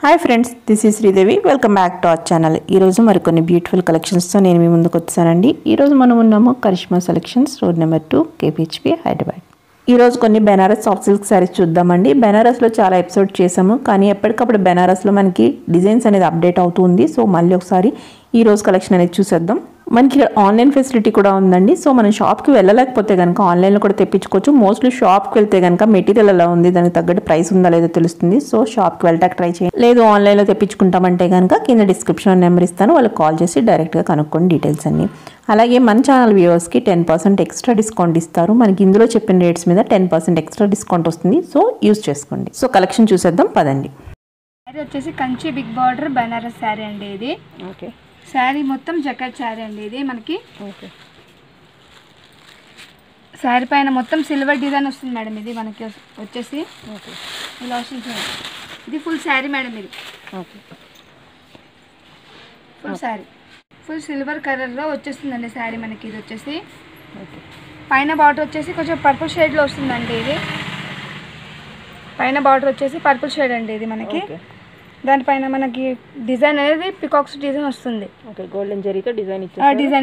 Hi friends, this is Sridevi. Welcome back to our channel. ఈరోజు మరికొన్ని beautiful కలెక్షన్స్తో నేను మీ ముందుకు వచ్చానండి. ఈరోజు మనం ఉన్నాము Karishma selections, road number 2, KPHB, Hyderabad. ఈరోజు కొన్ని బెనారస్ సాఫ్ట్ సిల్క్ శారీస్ చూద్దామండి. బెనారస్లో చాలా ఎపిసోడ్ చేసాము, కానీ ఎప్పటికప్పుడు బెనారస్లో మనకి డిజైన్స్ అనేది అప్డేట్ అవుతుంది. సో మళ్ళీ ఒకసారి ఈరోజు కలెక్షన్ అనేది చూసేద్దాం. మనకి ఆన్లైన్ ఫెసిలిటీ కూడా ఉందండి. సో మనం షాప్కి వెళ్ళలేకపోతే కనుక ఆన్లైన్లో కూడా తెప్పించుకోవచ్చు. మోస్ట్లీ షాప్కి వెళ్తే కనుక మెటీరియల్ ఎలా ఉంది, దానికి తగ్గట్టు ప్రైస్ ఉందా లేదో తెలుస్తుంది. సో షాప్కి వెళ్ళటానికి ట్రై చేయండి. లేదు ఆన్లైన్లో తెప్పించుకుంటామంటే కనుక కింద డిస్క్రిప్షన్ నెంబర్ ఇస్తాను, వాళ్ళకి కాల్ చేసి డైరెక్ట్గా కనుక్కోండి డీటెయిల్స్ అన్ని. అలాగే మన ఛానల్ వ్యూవర్స్కి 10% ఎక్స్ట్రా డిస్కౌంట్ ఇస్తారు. మనకి ఇందులో చెప్పిన రేట్స్ మీద 10% ఎక్స్ట్రా డిస్కౌంట్ వస్తుంది. సో యూజ్ చేసుకోండి. సో కలెక్షన్ చూసేద్దాం పదండి. శారీ వచ్చేసి కంచి బిగ్ బార్డర్ బనారస్ శారీ అండి ఇది. ఓకే, శారీ మొత్తం జకెట్ శారీ అండి ఇది మనకి. ఓకే, శారీ పైన మొత్తం సిల్వర్ డిజైన్ వస్తుంది మేడం. ఇది మనకి వచ్చేసి ఓకే, ఇలా వస్తుంది. ఇది ఫుల్ శారీ మేడం. ఇది okay, full sari full silver కలర్లో వచ్చేస్తుందండి శారీ మనకి. ఇది వచ్చేసి ఓకే, పైన బార్డర్ వచ్చేసి కొంచెం పర్పుల్ షేడ్లో వస్తుందండి. ఇది పైన బార్డర్ వచ్చేసి పర్పుల్ షేడ్ అండి ఇది మనకి. దానిపైన మనకి డిజైన్ అనేది పికాక్స్ డిజైన్ వస్తుంది. ఓకే, గోల్డెన్ జరీతో డిజైన్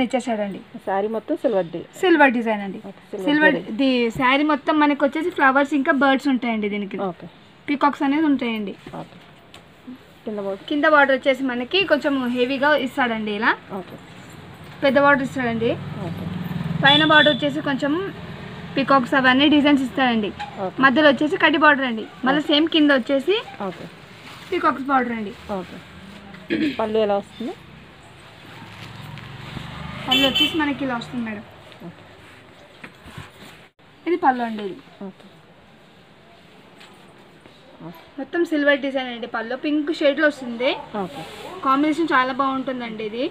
ఇచ్చేసాడండి. శారీ మొత్తం సిల్వర్ డిజైన్ అండి. సిల్వర్ ది శారీ మొత్తం మనకి వచ్చేసి ఫ్లవర్స్ ఇంకా బర్డ్స్ ఉంటాయండి. దీనికి పికాక్స్ అనేది ఉంటాయండి. కింద బార్డర్ వచ్చేసి మనకి కొంచెం హెవీగా ఇస్తాడండి. ఇలా పెద్ద బార్డర్ ఇస్తాడండి. పైన బార్డర్ వచ్చేసి కొంచెం పికాక్స్ అవన్నీ డిజైన్స్ ఇస్తాడండి. మధ్యలో వచ్చేసి కటి బార్డర్ అండి. మళ్ళీ సేమ్ కింద వచ్చేసి పికాక్స్ బార్డర్ అండి. పళ్ళు ఎలా వస్తుంది? పళ్ళు వచ్చేసి మనకి ఇలా వస్తుంది మేడం. ఇది పళ్ళు అండి. ఇది మొత్తం సిల్వర్ డిజైన్ అండి. పళ్ళు పింక్ షేడ్లో వస్తుంది. కాంబినేషన్ చాలా బాగుంటుందండి. ఇది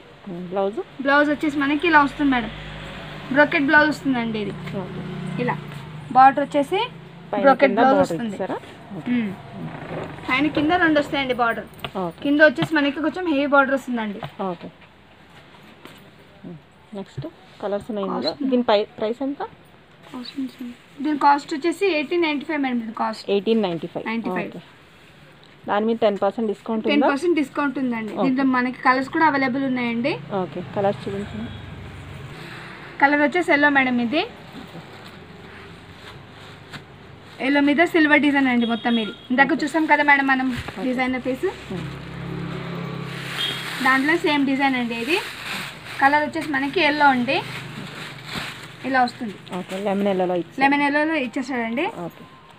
బ్లౌజ్ వచ్చేసి మనకి ఇలా వస్తుంది మేడం. బ్రోకెట్ బ్లౌజ్ వస్తుందండి. ఇది ఇలా బార్డర్ వచ్చేసి బ్రోకెట్ బ్లౌజ్ వస్తుంది. పైన కింద రెండు వస్తాయండి బార్డర్. కింద వచ్చేసి మనకి కొంచెం హెవీ బార్డర్ వస్తుందండి. నెక్స్ట్ కలర్స్ ఉన్నాయి. దీని ప్రైస్ ఎంత? దీని కాస్ట్ వచ్చేసి 1895 మేడం. దీని కాస్ట్ 1895. దాని మీద 10% డిస్కౌంట్ 10% డిస్కౌంట్ ఉందండి. దీంట్లో మనకి కలర్స్ కూడా అవైలబుల్ ఉన్నాయండి. ఓకే, కలర్స్ చూపించండి. కలర్ వచ్చేసి ఎల్లో మేడం. ఇది ఎల్లో మీద సిల్వర్ డిజైన్ అండి మొత్తం. ఇది ఇందాక చూసాం కదా మేడం మనం డిజైనర్ పీస్, దాంట్లో సేమ్ డిజైన్ అండి. ఇది కలర్ వచ్చేసి మనకి ఎల్లో అండి. ఇలా వస్తుంది. లెమన్ ఎల్లోలో ఇచ్చేసాడండి.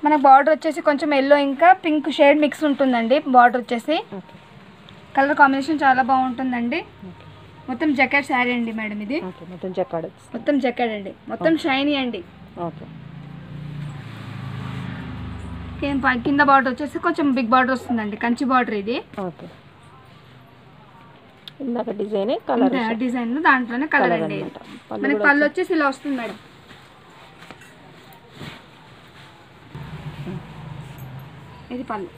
మనకు బార్డర్ వచ్చేసి కొంచెం ఎల్లో ఇంకా పింక్ షేడ్ మిక్స్ ఉంటుందండి. బార్డర్ వచ్చేసి కలర్ కాంబినేషన్ చాలా బాగుంటుందండి. మొత్తం జకెట్ శారీ అండి మేడం. ఇది మొత్తం జకెట్ అండి. మొత్తం షైనీ అండి. కింద బార్డర్ వచ్చేసి కొంచెం బిగ్ బార్డర్ వస్తుందండి. కంచి బార్డర్ ఇది. డిజైన్ దాంట్లోనే కలర్ అండి. మనకి పళ్ళు వచ్చేసి ఇలా వస్తుంది మేడం. ఇది పళ్ళు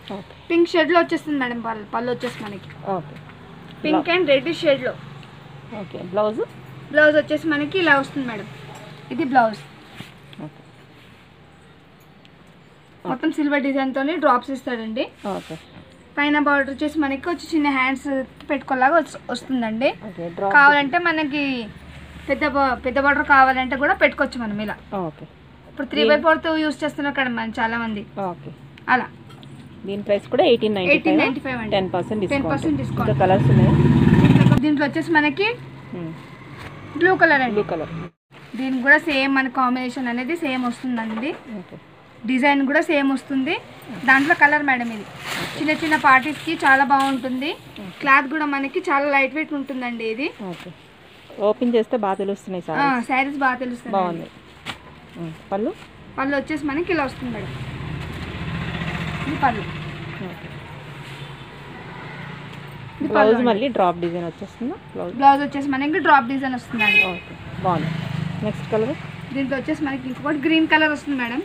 పింక్ షేడ్ లో వచ్చేస్తుంది మేడం. పళ్ళు వచ్చేసి మనకి పింక్ అండ్ రెడ్ షేడ్ లో. బ్లౌజ్ వచ్చేసి మనకి ఇలా వస్తుంది మేడం. ఇది బ్లౌజ్ మొత్తం సిల్వర్ డిజైన్ తోని డ్రాప్స్ ఇస్తాడండి. పైన బార్డర్ వచ్చేసి మనకి వచ్చి చిన్న హ్యాండ్స్ పెట్టుకోలాగా వస్తుందండి. కావాలంటే మనకి పెద్ద బార్డర్ కావాలంటే కూడా పెట్టుకోవచ్చు మనం ఇలా. ఇప్పుడు 3/4 యూస్ చేస్తున్నారు కదా మనం చాలా మంది. అలా దీని ప్రైస్ కూడా 1895 అండి. 10% డిస్కౌంట్. కలర్స్ ఉన్నాయి. దీంట్లో వచ్చేసి మనకి బ్లూ కలర్ అండి. దీనికి కూడా సేమ్ మన కాంబినేషన్ అనేది సేమ్ వస్తుందండి. డిజైన్ కూడా సేమ్ వస్తుంది. దాంట్లో కలర్ మేడం. ఇది చిన్న చిన్న పార్టీస్కి చాలా బాగుంటుంది. క్లాత్ కూడా మనకి చాలా లైట్ వెయిట్ ఉంటుందండి. ఇది ఓపెన్ చేస్తే బాగా తెలుస్తున్నాయి. శారీస్ బాగా తెలుస్తుంది. బాగుంది. పళ్ళు వచ్చేసి మనకి ఇలా వస్తుంది మేడం. ఇది పళ్ళు. బ్లౌజ్ మళ్ళీ డ్రాప్ డిజైన్ వచ్చేస్తుంది. బ్లౌజ్ వచ్చేసి మనకి డ్రాప్ డిజైన్ వస్తుందండి. బాగుంది. నెక్స్ట్ కలర్ దీంట్లో వచ్చేసి మనకి ఇంకొకటి గ్రీన్ కలర్ వస్తుంది madam.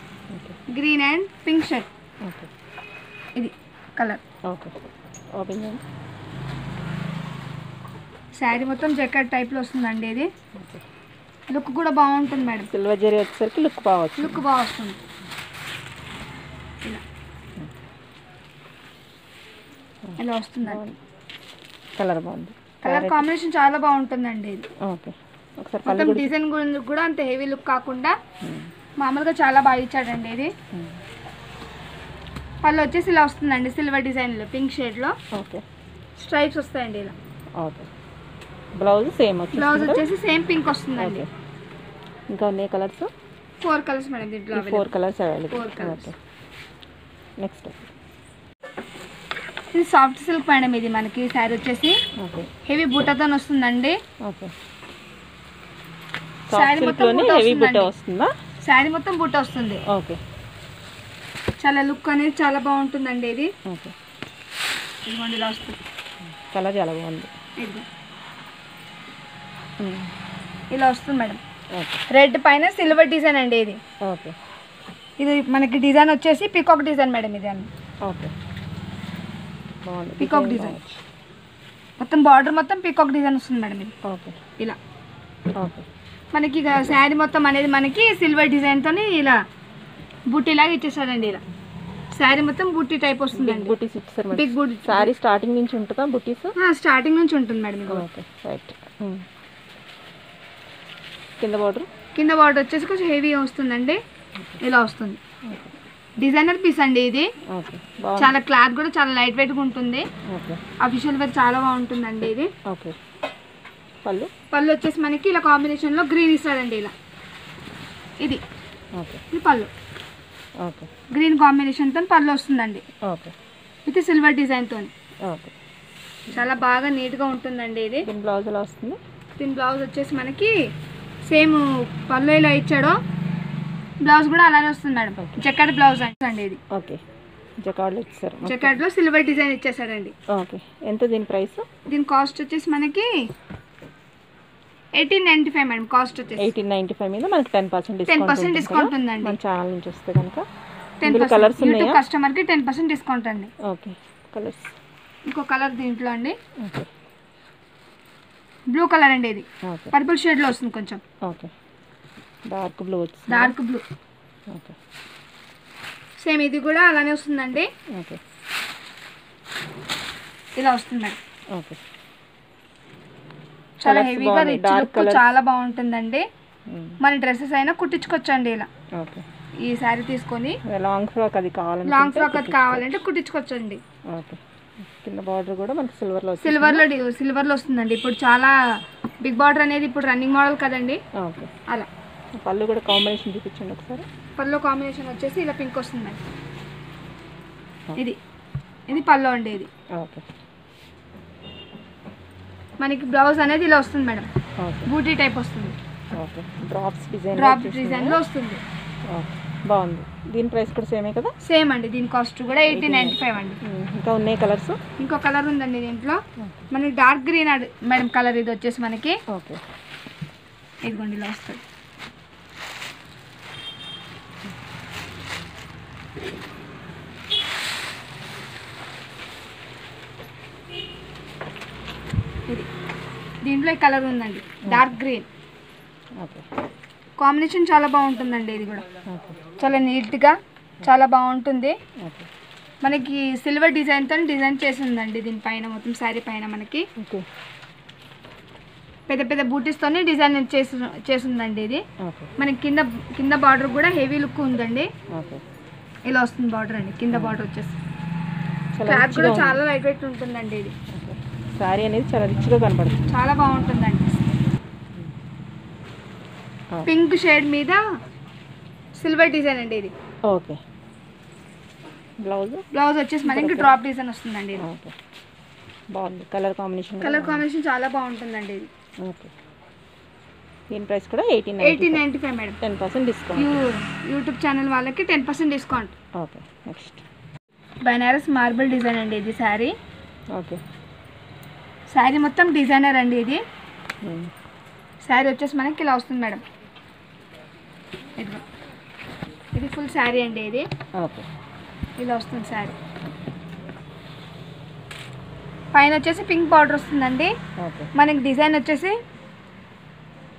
Green and pink shirt. ఇది కలర్. ఓపెన్ చేయండి. శారీ మొత్తం జకెట్ టైప్లో వస్తుందండి. ఇది లుక్ కూడా బాగుంటుంది మేడం. సిల్వర్ జరీ వచ్చేసరికి లుక్ బాగా వస్తుంది. ఇలా ఇలా వస్తుందండి. కలర్ బాగుంది. కలర్ కాంబినేషన్ చాలా బాగుంటుందండి ఇది. ఓకే, ఒకసారి మొత్తం డిజైన్ కూడా అంత హెవీ లుక్ కాకుండా మామూలుగా చాలా బాగా ఇచ్చాడండి ఇది. పళ్ళు వచ్చేసి ఇలా వస్తుందండి, సిల్వర్ డిజైన్లో పింక్ షేడ్లో. ఓకే, స్ట్రైప్స్ వస్తాయండి ఇలా. ఓకే, బ్లౌజ్ సేమ్ బ్లౌజ్ వచ్చేసి సేమ్ పింక్ వస్తుందండి. ఇంకా ఉన్నాయి కలర్స్? 4 కలర్స్ మేడం దీంట్లో. 4 కలర్స్ అవైలబుల్. 4 కలర్స్. నెక్స్ట్ ఇది సాఫ్ట్ సిల్క్ మేడం. ఇది మనకి శారీ వచ్చేసి హెవీ బూటాతో వస్తుందండి. ఓకే, శారీ మొత్తం హెవీ బూటా వస్తుందా? శారీ మొత్తం బూటా వస్తుంది. ఓకే, చాలా లుక్ అనేది చాలా బాగుంటుందండి ఇది. ఓకే, ఇదిగోండి ఇలా వస్తుంది. కలర్ చాలా బాగుంది. ఇదిగో ఇలా వస్తుంది మేడం. ఓకే, రెడ్ పైన సిల్వర్ డిజైన్ అండి ఇది. ఓకే, ఇది మనకి డిజైన్ వచ్చేసి పికాక్ డిజైన్ మేడం ఇది అన్ని. ఓకే, బాగుంది. పికాక్ డిజైన్ మొత్తం బార్డర్ మొత్తం పికాక్ డిజైన్ వస్తుంది మేడం ఇది. ఓకే, ఇలా ఓకే, మనకి ఇక శారీ మొత్తం అనేది మనకి సిల్వర్ డిజైన్తో ఇలా బూటీ లాగా ఇచ్చేసాడండి. ఇలా శారీ మొత్తం బూటీ టైప్ వస్తుందండి. బుటీస్ ఇచ్చారు. బిగ్ బూటీ. శారీ స్టార్టింగ్ నుంచి ఉంటుందా బుటీస్? స్టార్టింగ్ నుంచి ఉంటుంది మేడం ఇది. Okay, right. కింద బార్డర్ వచ్చేసి కొంచెం హెవీ వస్తుందండి. ఇలా వస్తుంది. డిజైనర్ పీస్ అండి ఇది. ఓకే, చాలా క్లాత్ కూడా చాలా లైట్ వెయిట్గా ఉంటుంది. ఓకే, అఫీషియల్ వేర్ చాలా బాగుంటుందండి ఇది. ఓకే, పళ్ళు వచ్చేసి మనకి ఇలా కాంబినేషన్లో గ్రీన్ ఇస్తాడండి. ఇలా ఇది ఓకే, ఇది పళ్ళు. ఓకే, గ్రీన్ కాంబినేషన్తో పళ్ళు వస్తుందండి. ఓకే, ఇది సిల్వర్ డిజైన్తో. ఓకే, చాలా బాగా నీట్గా ఉంటుందండి ఇది. దీని బ్లౌజ్ ఎలా వస్తుంది? దీని బ్లౌజ్ వచ్చేసి మనకి సేమ్ పళ్ళు ఇలా ఇచ్చాడో బ్లౌజ్ కూడా అలానే వస్తుంది మేడం. జకార్డ్ బ్లౌజ్ అండి ఇది. ఓకే, జకార్డ్లో ఇచ్చారు. జకార్డ్లో సిల్వర్ డిజైన్ ఇచ్చేసాడండి. ఓకే, ఎంత దీని ప్రైస్? దీని కాస్ట్ వచ్చేసి మనకి 1895 మేడం. కాస్ట్ వచ్చేసి 1895 మీద మనకి 10% డిస్కౌంట్ ఉందండి. మన ఛానల్ నుంచి వస్తే కనుక 10% కలర్స్ ఉన్నాయి. కస్టమర్కి 10% డిస్కౌంట్ అండి. ఓకే, కలర్స్ ఇంకో కలర్ దీంట్లో అండి. ఓకే, బ్లూ కలర్ అండి ఇది. ఓకే, పర్పుల్ షేడ్లో వస్తుంది కొంచెం. ఓకే, డార్క్ బ్లూ వచ్చింది. Dark blue. ఓకే, సేమ్ ఇది కూడా అలానే వస్తుందండి. ఓకే, ఇలా వస్తుంది మేడం. ఓకే, చాలా హెవీగా రిచ్ లుక్ చాలా బాగుంటుందండి. మన డ్రెస్సెస్ అయినా కుట్టించుకోవచ్చండి ఇలా. ఓకే, ఈ శారీ తీసుకొని లాంగ్ ఫ్రాక్ అది కావాలంటే లాంగ్ ఫ్రాక్ అది కావాలంటే కుట్టించుకోవచ్చండి. ఓకే, కింద బార్డర్ కూడా మనకి సిల్వర్లో వస్తుందండి. ఇప్పుడు చాలా బిగ్ బార్డర్ అనేది ఇప్పుడు రన్నింగ్ మోడల్ కదండి. ఓకే, అలా పళ్ళు కూడా కాంబినేషన్ చూపించండి ఒకసారి. పళ్ళు కాంబినేషన్ వచ్చేసి ఇలా పింక్ వస్తుందండి. ఇది పళ్ళు అండి ఇది. ఓకే, మనకి బ్లౌజ్ అనేది ఇలా వస్తుంది మేడం. ఓకే, బూటీ టైప్ వస్తుంది. ఓకే, డ్రాప్ డిజైన్లో వస్తుంది. ఓకే, బాగుంది. దీని ప్రైస్ కూడా సేమే కదా? సేమ్ అండి. దీని కాస్ట్ కూడా 1895 అండి. ఇంకా ఉన్నాయి కలర్స్? ఇంకో కలర్ ఉందండి దీంట్లో. మనకి డార్క్ గ్రీన్ మేడం కలర్. ఇది వచ్చేసి మనకి ఓకే, ఇదిగోండి ఇలా వస్తుంది. ఇది దీంట్లో ఈ కలర్ ఉందండి, డార్క్ గ్రీన్. ఓకే, కాంబినేషన్ చాలా బాగుంటుందండి. ఇది కూడా ఓకే, చాలా నీట్గా చాలా బాగుంటుంది. ఓకే, మనకి సిల్వర్ డిజైన్తో డిజైన్ చేసి ఉందండి దీనిపైన. మొత్తం శారీ పైన మనకి ఓకే, పెద్ద పెద్ద బూటీస్తోనే డిజైన్ చేసి ఉందండి ఇది. ఓకే, మనకి కింద బార్డర్ కూడా హెవీ లుక్ ఉందండి. ఓకే, ఇలా వస్తుంది బార్డర్ అండి. కింద బార్డర్ వచ్చేసి క్లాత్ కూడా చాలా లైట్ వెయిట్ ఉంటుందండి. ఇది శారీ అనేది చాలా రిచ్గా కనపడుతుంది. చాలా బాగుంటుందండి. పింక్ షేడ్ మీద సిల్వర్ డిజైన్ అండి ఇది. ఓకే, బ్లౌజ్ వచ్చేసి మనకి డ్రాప్ డిజైన్ వస్తుందండి ఇది. ఓకే, బాగుంది. కలర్ కాంబినేషన్ చాలా బాగుంటుందండి ఇది. ఓకే, దీని ప్రైస్ కూడా 1895 మేడం. 10% డిస్కౌంట్. యూట్యూబ్ ఛానల్ వాళ్ళకి 10% discount. Okay, next Banaras marble design అండి ఇది శారీ. ఓకే, శారీ మొత్తం డిజైనర్ అండి ఇది. శారీ వచ్చేసి మనకి ఇలా వస్తుంది మేడం. ఇది ఫుల్ శారీ అండి ఇది. ఓకే, ఇలా వస్తుంది శారీ. పైన వచ్చేసి పింక్ బార్డర్ వస్తుందండి. ఓకే, మనకి డిజైన్ వచ్చేసి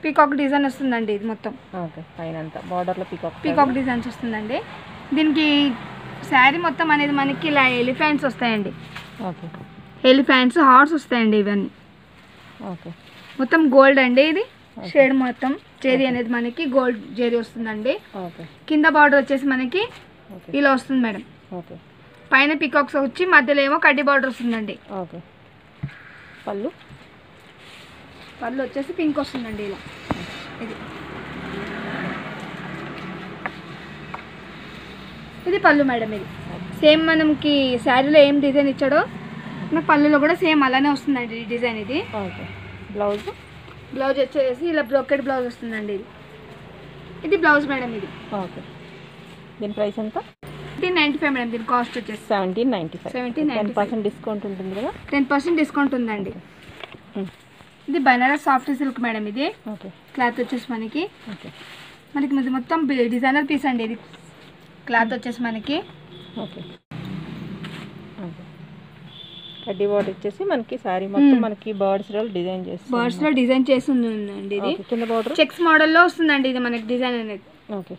పీకాక్ డిజైన్ వస్తుందండి. ఇది మొత్తం ఓకే, పైన అంతా బార్డర్లో పీకాక్ డిజైన్స్ వస్తుందండి. దీనికి శారీ మొత్తం అనేది మనకి ఇలా ఎలిఫెంట్స్ వస్తాయండి. ఓకే. ఎలిఫెంట్స్ హార్స్ వస్తాయండి ఇవన్నీ. ఓకే. మొత్తం గోల్డ్ అండి. ఇది షేడ్ మొత్తం జెరీ అనేది మనకి గోల్డ్ జెరీ వస్తుందండి. ఓకే. కింద బార్డర్ వచ్చేసి మనకి ఇలా వస్తుంది మేడం. ఓకే. పైన పికాక్స్ వచ్చి మధ్యలో ఏమో కడ్డీ బార్డర్ వస్తుందండి. ఓకే. పళ్ళు పళ్ళు వచ్చేసి పింక్ వస్తుందండి ఇలా. ఇది పళ్ళు మేడం. ఇది సేమ్ మనకి శారీలో ఏం డిజైన్ ఇచ్చాడో మన పళ్ళులో కూడా సేమ్ అలానే వస్తుందండి ఈ డిజైన్. ఇది బ్లౌజ్ బ్లౌజ్ వచ్చేసి ఇలా బ్రోకెట్ బ్లౌజ్ వస్తుందండి. ఇది బ్లౌజ్ మేడం. ఇది ఓకే. దీని ప్రైస్ ఎంత? 1795 మేడం. దీని కాస్ట్ వచ్చేసి 1795. 1795. 10% డిస్కౌంట్ ఉంటుంది కదా? 10% డిస్కౌంట్ ఉందండి. ఇది బనారస్ సాఫ్ట్ సిల్క్ మేడం. ఇది ఓకే. క్లాత్ వచ్చేసి మనకి ఓకే. ఇది మొత్తం డిజైనర్ పీస్ అండి. ఇది క్లాత్ వచ్చేసి మనకి ఓకే. కడ్డీ బార్డర్ వచ్చేసి మనకి సారీ మొత్తం మనకి బర్డ్స్లో డిజైన్ చేసి ఉందండి. ఇది కింద బార్డర్ చెక్స్ మోడల్లో వస్తుందండి. ఇది మనకి డిజైన్ అనేది. ఓకే.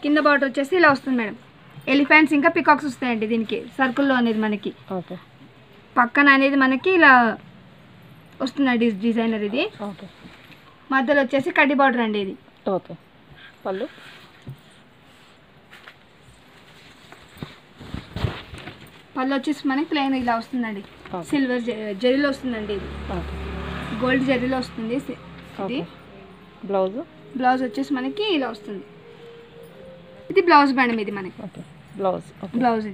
కింద బార్డర్ వచ్చేసి ఇలా వస్తుంది మేడం. ఎలిఫెంట్స్ ఇంకా పికాక్స్ వస్తాయండి దీనికి సర్కిల్లో అనేది మనకి. ఓకే. పక్కన అనేది మనకి ఇలా వస్తుందండి డిజైనర్. ఇది ఓకే. మధ్యలో వచ్చేసి కడ్డీ బార్డర్ అండి. ఇది ఓకే. పళ్ళు వచ్చేసి మనకి ప్లెయిన్ ఇలా వస్తుందండి. సిల్వర్ జరీలో వస్తుందండి. ఇది గోల్డ్ జరీలో వస్తుంది. ఇది బ్లౌజ్ వచ్చేసి మనకి ఇలా వస్తుంది. ఇది బ్లౌజ్ మేడం. ఇది మనకి బ్లౌజ్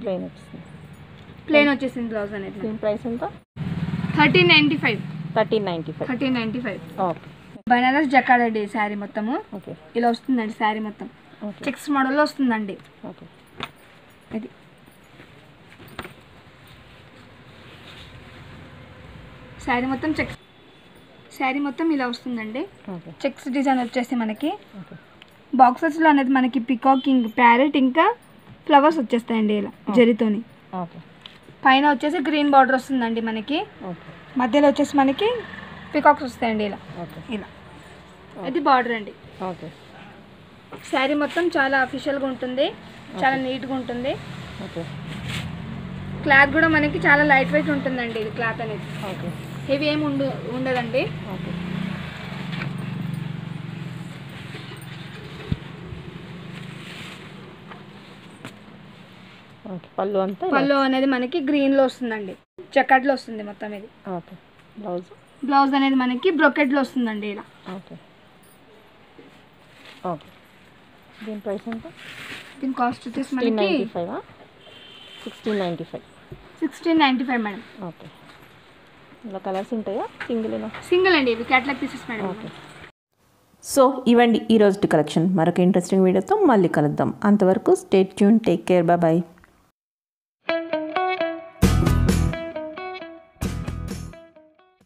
ప్లెయిన్ వచ్చేసింది బ్లౌజ్ అనేది. దీని ప్రైస్ ఎంత? 1395. ఓకే. బనారస్ జకార్డ్ అండి శారీ మొత్తము. ఓకే. ఇలా వస్తుందండి శారీ మొత్తం. చెక్స్ మోడల్లో వస్తుందండి. ఓకే. ఇది శారీ మొత్తం ఇలా వస్తుందండి. చెక్స్ డిజైన్ వచ్చేసి మనకి బాక్సెస్లో అనేది మనకి పికాకింగ్ ప్యారెట్ ఇంకా ఫ్లవర్స్ వచ్చేస్తాయండి ఇలా జరీతోని. పైన వచ్చేసి గ్రీన్ బార్డర్ వస్తుందండి మనకి. మధ్యలో వచ్చేసి మనకి పికాక్స్ వస్తాయండి ఇలా. ఇది బార్డర్ అండి. శారీ మొత్తం చాలా అఫీషియల్గా ఉంటుంది. చాలా నీట్గా ఉంటుంది. క్లాత్ కూడా మనకి చాలా లైట్ వెయిట్ ఉంటుందండి. ఇది క్లాత్ అనేది హెవీ ఏమి ఉండదండి. పళ్ళు అనేది మనకి గ్రీన్లో వస్తుందండి. జకార్డ్లో వస్తుంది మొత్తం. ఇది బ్లౌజ్ అనేది మనకి బ్రోకెట్లో వస్తుందండి ఇలా. దీని ప్రైస్ ఎంత? దీని కాస్ట్ వచ్చేసి మనకి 1695 మేడం. ఓకే. ఇలా కలర్స్ ఉంటాయా? సింగిల్ అండి. ఇవి catalogue pieces madam. Okay. So ఇవండి ఈరోజు కలెక్షన్. మరొక ఇంట్రెస్టింగ్ వీడియోతో మళ్ళీ కలుద్దాం. అంతవరకు stay tune, take care, bye.